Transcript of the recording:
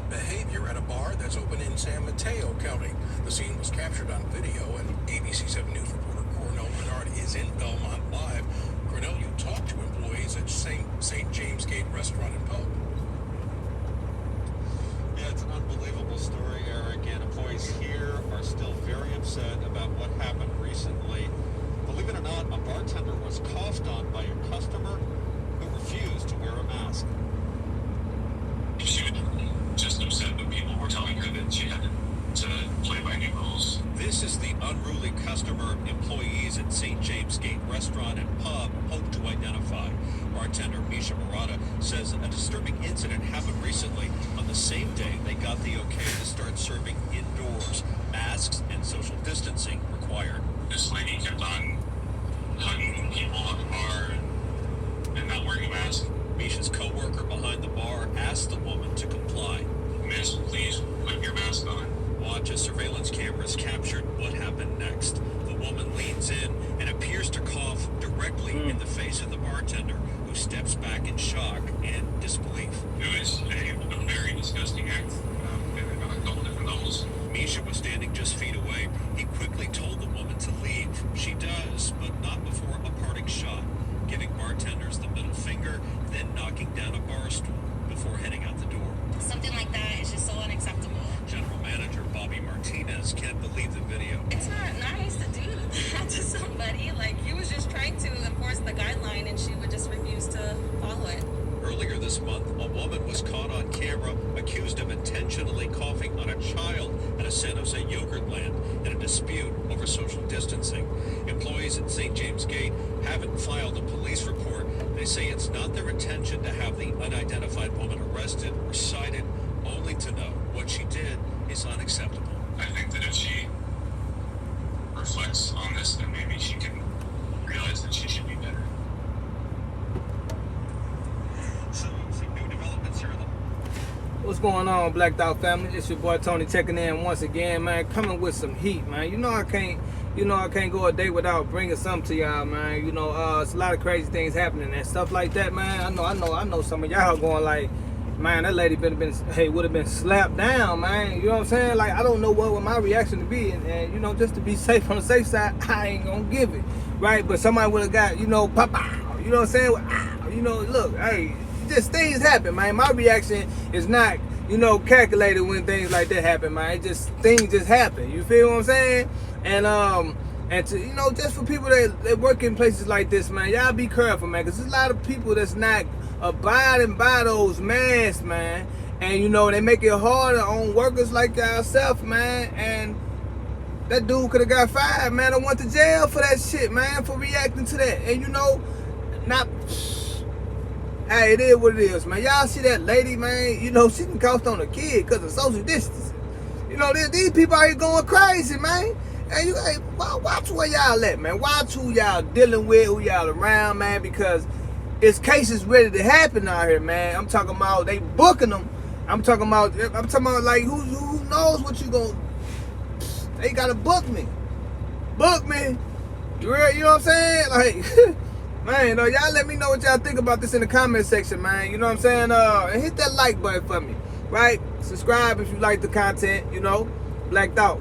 inappropriate behavior at a bar that's open in San Mateo County. The scene was captured on video, and ABC 7 News reporter Cornell Bernard is in Belmont Live. Cornell, you talked to employees at St. James Gate Restaurant and Pub. Yeah, it's an unbelievable story, Eric, and employees here are still very upset about what happened recently. Believe it or not, a bartender was coughed on by a customer who refused to wear a mask. She was just upset, but people were telling her that she had to play by new rules. This is the unruly customer employees at St. James Gate Restaurant and Pub hope to identify. Bartender Misha Murata says a disturbing incident happened recently. On the same day, they got the okay to start serving indoors. Masks and social distancing required. This lady kept on hugging people at the bar and not wearing a mask. Misha's co-worker behind the bar asked the woman to comply. Miss, please put your mask on. Watch as surveillance cameras captured what happened next. The woman leans in and appears to cough directly in the face of the bartender, who steps back in shock and disbelief. It was a very disgusting act on a couple different levels. Misha was standing just feet away. He quickly told the woman to leave. She does, but not before a parting shot, giving bartenders the middle finger, then knocking down a bar stool before heading out the door. Something like that is just so unacceptable. General Manager Bobby Martinez can't believe the video. It's not nice to do that to somebody. Like, he was just trying to enforce the guideline and she would just refuse to follow it. Earlier this month, a woman was caught on camera accused of intentionally coughing on a child at a San Jose Yogurtland in a dispute over social distancing. Employees at St. James Gate haven't filed a police report. They say it's not their intention to have the unidentified woman arrested or cited, only to know what she did is unacceptable. I think that if she reflects on this, then maybe she can realize that she should be better. Some new developments here. What's going on, Blacked Out family? It's your boy Tony checking in once again, man. Coming with some heat, man. You know I can't go a day without bringing something to y'all, man. It's a lot of crazy things happening and stuff like that, man. I know some of y'all going like, man, that lady would have been slapped down, man. You know what I'm saying? Like, I don't know what would my reaction to be, and just to be safe on the safe side, I ain't gonna give it, right? But somebody would have got, pop, you know what I'm saying? Look, hey, just things happen, man. My reaction is not, calculated when things like that happen, man. Things just happen. You feel what I'm saying? And to, just for people that work in places like this, man, y'all be careful, man, because there's a lot of people that's not abiding by those masks, man. And, they make it harder on workers like yourself, man. And that dude could have got fired, man. I went to jail for that shit, man, for reacting to that. And, hey, it is what it is, man. Y'all see that lady, man? She can cost on a kid because of social distancing. These people out here going crazy, man. And watch where y'all at, man. Watch who y'all dealing with, who y'all around, man, because it's cases ready to happen out here, man. I'm talking about they booking them. I'm talking about like who knows what you gonna. They gotta book me. Book me. You know what I'm saying? Like, man, y'all let me know what y'all think about this in the comment section, man. You know what I'm saying? And hit that like button for me, right? Subscribe if you like the content, Blacked Out.